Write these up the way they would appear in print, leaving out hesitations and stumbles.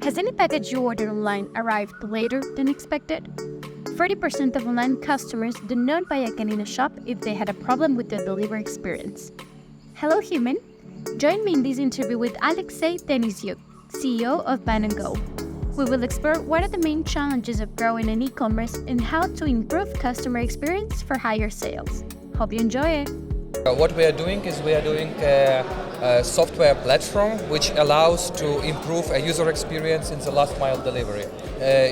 Has any package you ordered online arrived later than expected? 30% of online customers do not buy again in a shop if they had a problem with the delivery experience. Hello, human. Join me in this interview with Aleksey Denysyuk, CEO of Ban & Go. We will explore what are the main challenges of growing in e-commerce and how to improve customer experience for higher sales. Hope you enjoy it. What we are doing is a software platform which allows to improve a user experience in the last mile delivery.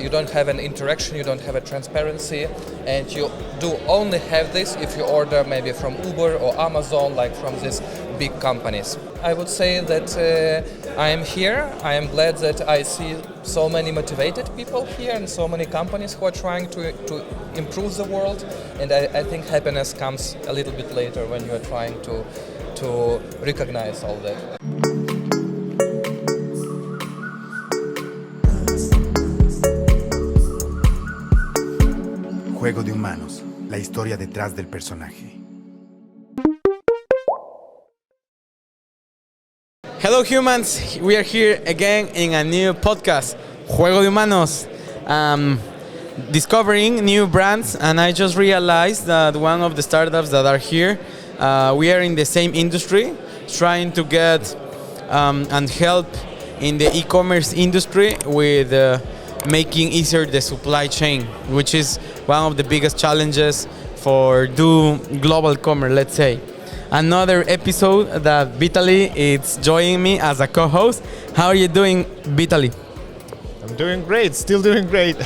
You don't have an interaction, you don't have a transparency, and you do only have this if you order maybe from Uber or Amazon, like from these big companies. I would say that I am here. I am glad that I see so many motivated people here and so many companies who are trying to improve the world. And I think happiness comes a little bit later when you are trying to recognize all that. Juego de Humanos, la historia detrás del personaje. Hello humans, we are here again in a new podcast, Juego de Humanos, discovering new brands, and I just realized that one of the startups that are here, we are in the same industry, trying to get and help in the e-commerce industry with making easier the supply chain, which is one of the biggest challenges for global commerce, let's say. Another episode that Vitaly is joining me as a co-host. How are you doing, Vitaly? I'm doing great, still doing great.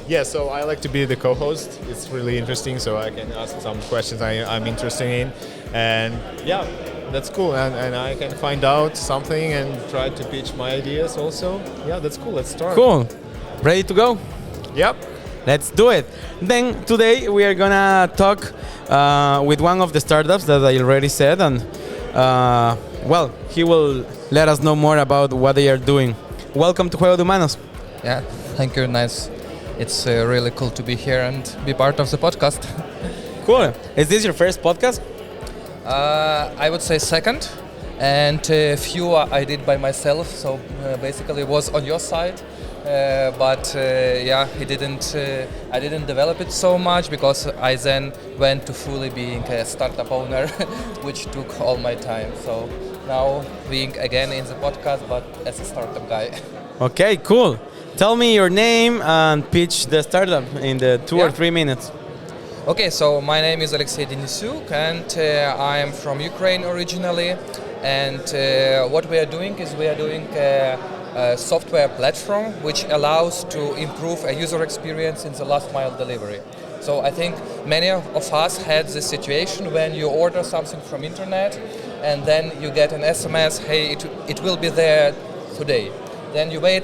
Yeah, so I like to be the co-host. It's really interesting, so I can ask some questions I'm interested in. And yeah, that's cool. And I can find out something and try to pitch my ideas also. Yeah, that's cool. Let's start. Cool. Ready to go? Yep. Let's do it. Then today we are gonna talk with one of the startups that I already said, and he will let us know more about what they are doing. Welcome to Juegodehumanos. Yeah, thank you. Nice. It's really cool to be here and be part of the podcast. Cool. Is this your first podcast? I would say second, and a few I did by myself. So basically, it was on your side. I didn't develop it so much because I then went to fully being a startup owner, which took all my time. So now being again in the podcast, but as a startup guy. Okay, cool. Tell me your name and pitch the startup in the 2 or 3 minutes. Okay, so my name is Aleksey Denysyuk, and I am from Ukraine originally. And what we are doing is a software platform which allows to improve a user experience in the last mile delivery. So I think many of us had this situation when you order something from internet and then you get an SMS, hey, it will be there today. Then you wait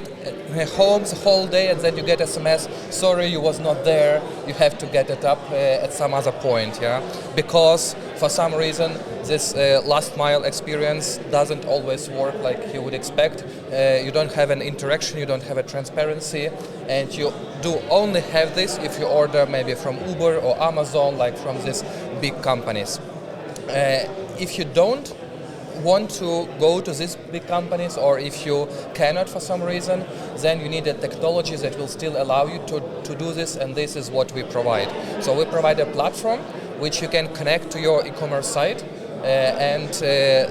home the whole day and then you get SMS, sorry, you was not there, you have to get it up at some other point, yeah? Because for some reason this last mile experience doesn't always work like you would expect. You don't have an interaction, you don't have a transparency, and you do only have this if you order maybe from Uber or Amazon, like from these big companies. If you don't want to go to these big companies, or if you cannot for some reason, then you need a technology that will still allow you to do this, and this is what we provide. So we provide a platform which you can connect to your e-commerce site, and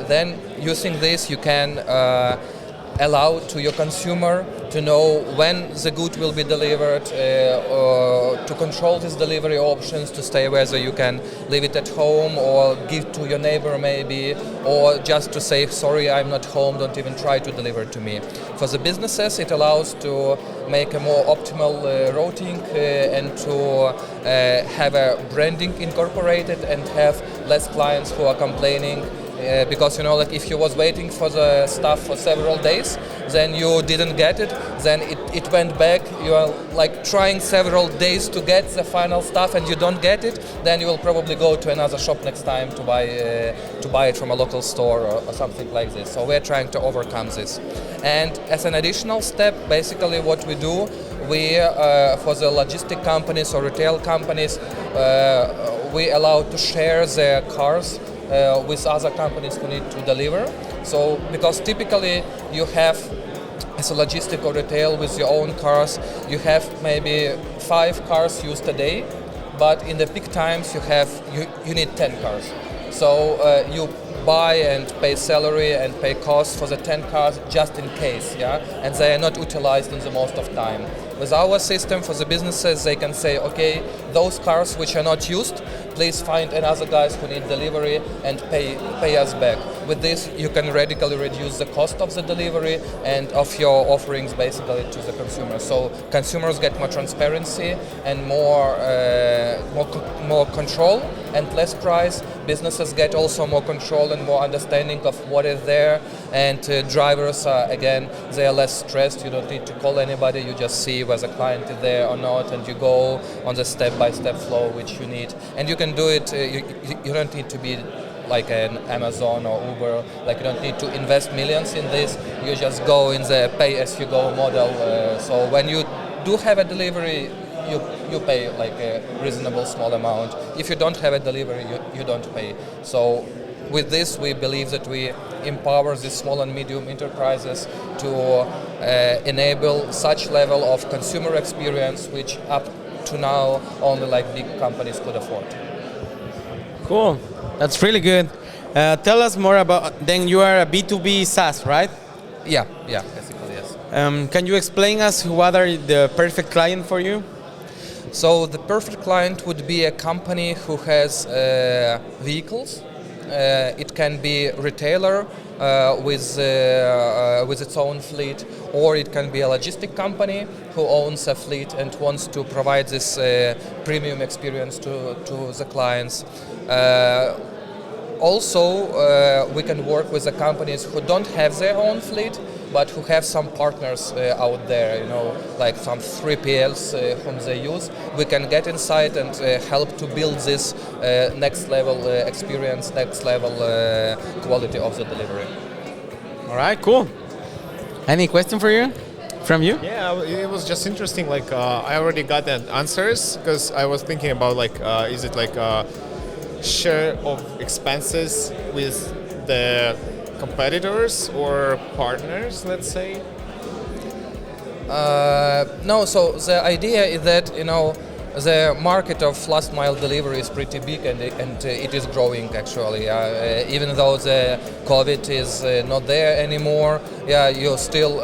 then using this you can allow to your consumer to know when the good will be delivered, to control these delivery options, to stay whether you can leave it at home or give to your neighbor maybe, or just to say, sorry, I'm not home, don't even try to deliver to me. For the businesses, it allows to make a more optimal routing and to have a branding incorporated and have less clients who are complaining. Because like if you was waiting for the stuff for several days, then you didn't get it, then it went back, you are like trying several days to get the final stuff and you don't get it, then you will probably go to another shop next time to buy it from a local store or something like this. So we're trying to overcome this. And as an additional step, basically what we do, we for the logistic companies or retail companies, we allow to share their cars with other companies who need to deliver. So because typically you have as a logistic or retail with your own cars, you have maybe 5 cars used a day, but in the peak times you need 10 cars. So you buy and pay salary and pay costs for the 10 cars just in case, and they are not utilized in the most of time. With our system for the businesses, they can say, okay, those cars which are not used, please find another guys who need delivery and pay us back. With this, you can radically reduce the cost of the delivery and of your offerings basically to the consumer. So consumers get more transparency and more control and less price. Businesses get also more control and more understanding of what is there. And drivers are, again, they are less stressed. You don't need to call anybody. You just see whether the client is there or not, and you go on the step-by-step flow which you need. And you can do it. You don't need to be like an Amazon or Uber. Like, you don't need to invest millions in this. You just go in the pay-as-you-go model. So when you do have a delivery, you pay like a reasonable small amount. If you don't have a delivery, you don't pay. So with this, we believe that we empower these small and medium enterprises to enable such level of consumer experience which up to now only like big companies could afford. Cool. That's really good. Tell us more about, then you are a B2B SaaS, right? Yeah, basically, yes. Can you explain us what are the perfect client for you? So the perfect client would be a company who has vehicles. It can be a retailer with its own fleet, or it can be a logistic company who owns a fleet and wants to provide this premium experience to the clients. Also, we can work with the companies who don't have their own fleet, but who have some partners out there, like some 3PLs whom they use. We can get inside and help to build this next level experience, next level quality of the delivery. All right, cool. Any question for you? From you? Yeah, it was just interesting. Like, I already got the answers because I was thinking about is it like a share of expenses with the competitors or partners, let's say? No, so the idea is that, the market of last mile delivery is pretty big and it is growing actually. Even though the COVID is not there anymore, you still,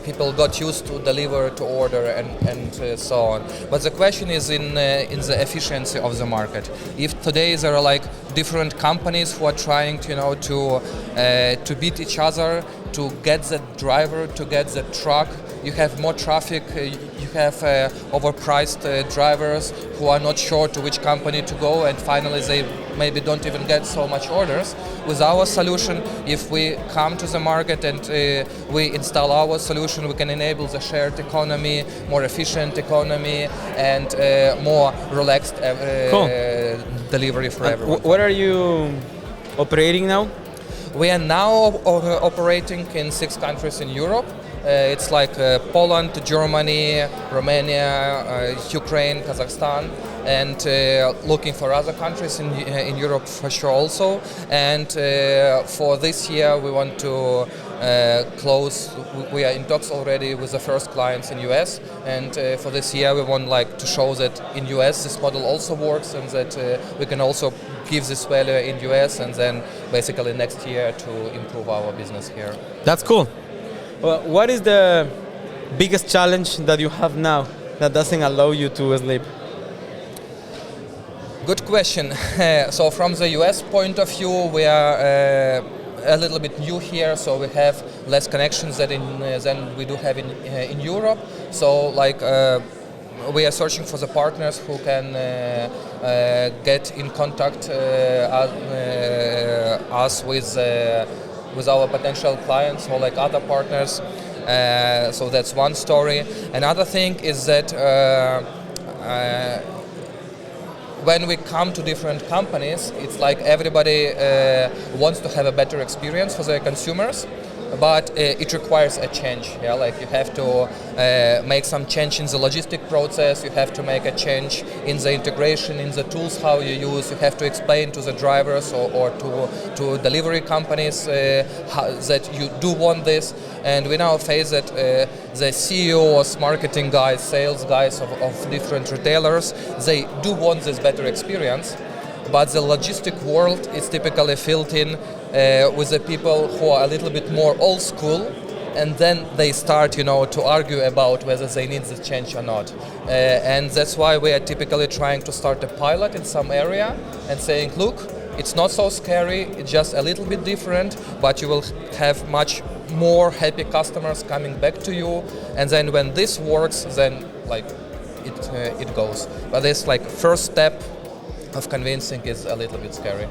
people got used to deliver, to order and so on. But the question is in the efficiency of the market. If today there are like different companies who are trying to beat each other, to get the driver, to get the truck, you have more traffic, you have overpriced drivers who are not sure to which company to go, and finally they maybe don't even get so much orders. With our solution, if we come to the market and we install our solution, we can enable the shared economy, more efficient economy, and more relaxed delivery for everyone. Where are you operating now? We are now operating in 6 countries in Europe. It's like Poland, Germany, Romania, Ukraine, Kazakhstan, and looking for other countries in Europe for sure also. And for this year we want to close, we are in talks already with the first clients in US, and for this year we want to show that in US this model also works and that we can also give this value in US, and then basically next year to improve our business here. That's cool. Well, what is the biggest challenge that you have now that doesn't allow you to sleep? Good question. So from the US point of view, we are a little bit new here, so we have less connections than we do have in Europe. So we are searching for the partners who can get in contact us with our potential clients or other partners. So that's one story. Another thing is that when we come to different companies, it's like everybody wants to have a better experience for their consumers. but it requires a change. Yeah, like you have to make some change in the logistic process. You have to make a change in the integration, in the tools how you use. You have to explain to the drivers or to delivery companies that you do want this. And we now face that the CEOs, marketing guys, sales guys of different retailers, they do want this better experience. But the logistic world is typically filled in with the people who are a little bit more old school, and then they start, to argue about whether they need the change or not. And that's why we are typically trying to start a pilot in some area and saying, look, it's not so scary, it's just a little bit different, but you will have much more happy customers coming back to you. And then when this works, then it goes. But this first step of convincing is a little bit scary.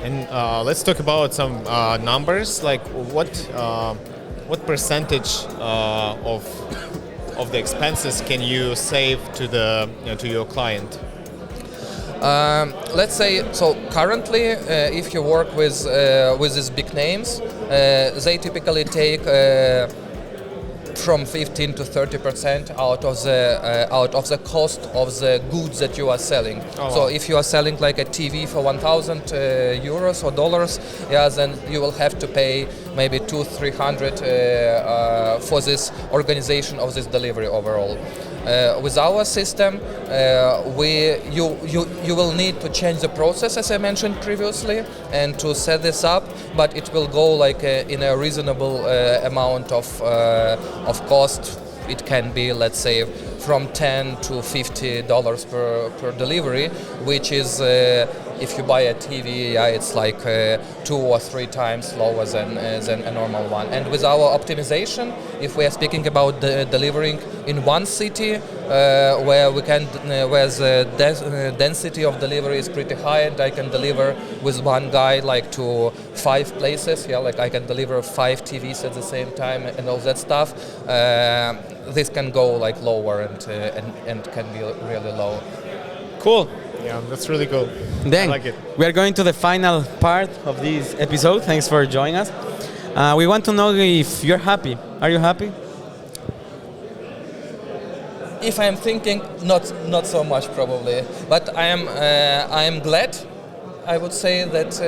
And let's talk about some numbers. Like what percentage of the expenses can you save to your client? Let's say so. Currently, if you work with these big names, they typically take from 15 to 30% out of the cost of the goods that you are selling. Oh, so wow. if you are selling like a TV for 1,000 euros or dollars, yeah, then you will have to pay maybe 200-300 for this organization of this delivery overall. With our system, you will need to change the process, as I mentioned previously, and to set this up. But it will go in a reasonable amount of cost. It can be, let's say, from $10 to $50 per delivery, which is if you buy a TV, yeah, it's like 2 or 3 times lower than a normal one. And with our optimization, if we are speaking about delivering in one city where the density of delivery is pretty high, and I can deliver with one guy to 5 places, yeah, like I can deliver 5 TVs at the same time and all that stuff. This can go lower and can be really low. Cool. Yeah, that's really cool. Then I like it. we are going to the final part of this episode. Thanks for joining us. We want to know if you're happy. Are you happy? If I'm thinking, not so much probably, but I am glad. I would say that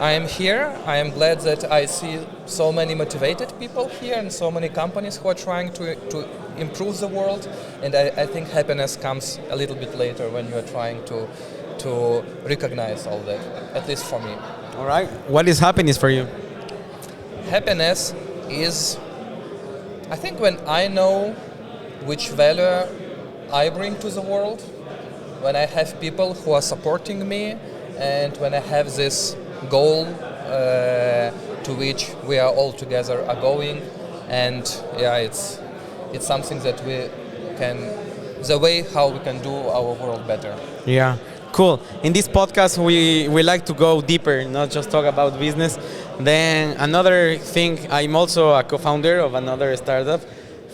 I am here. I am glad that I see so many motivated people here and so many companies who are trying to improve the world. And I think happiness comes a little bit later when you are trying to recognize all that, at least for me. All right. What is happiness for you? Happiness is, I think, when I know which value I bring to the world, when I have people who are supporting me, and when I have this goal to which we are all together are going, and yeah, it's something that we can, the way how we can do our world better. Yeah, cool. In this podcast, we like to go deeper, not just talk about business. Then another thing, I'm also a co-founder of another startup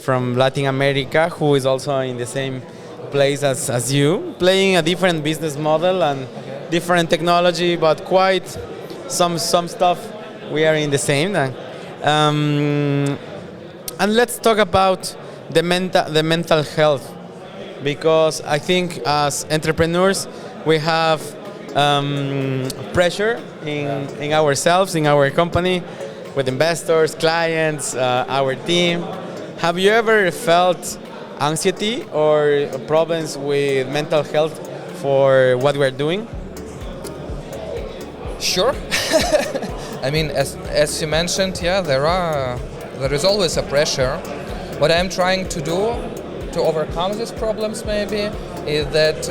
from Latin America who is also in the same place as you, playing a different business model and different technology, but quite some stuff we are in the same. And let's talk about the mental health, because I think as entrepreneurs we have pressure in ourselves, in our company, with investors, clients, our team. Have you ever felt anxiety or problems with mental health for what we're doing? Sure. I mean, as you mentioned, yeah, there is always a pressure. What I'm trying to do to overcome these problems maybe is that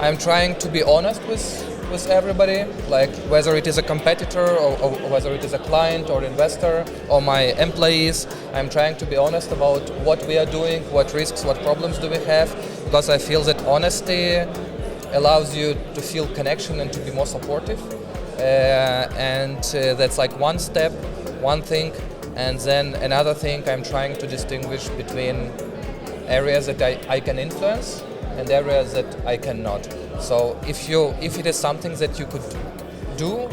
I'm trying to be honest with everybody, like whether it is a competitor or whether it is a client or investor or my employees. I'm trying to be honest about what we are doing, what risks, what problems do we have, because I feel that honesty allows you to feel connection and to be more supportive. And that's like one step, one thing. And then another thing, I'm trying to distinguish between areas that I can influence and areas that I cannot. So if it is something that you could do,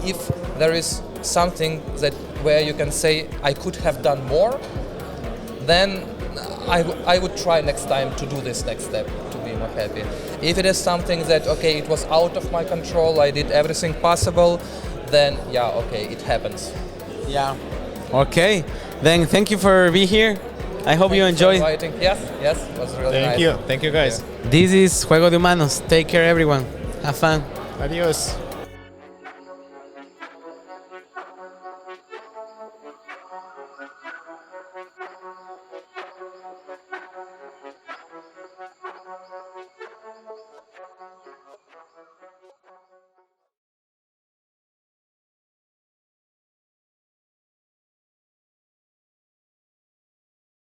if there is something that where you can say I could have done more, then I would try next time to do this next step to be more happy. If it is something that, okay, it was out of my control, I did everything possible, then yeah, okay, it happens. Yeah. Okay. Then thank you for being here. I hope you enjoyed. Yes, it was really nice. Thank you guys. This is Juego de Humanos. Take care, everyone. Have fun. Adios.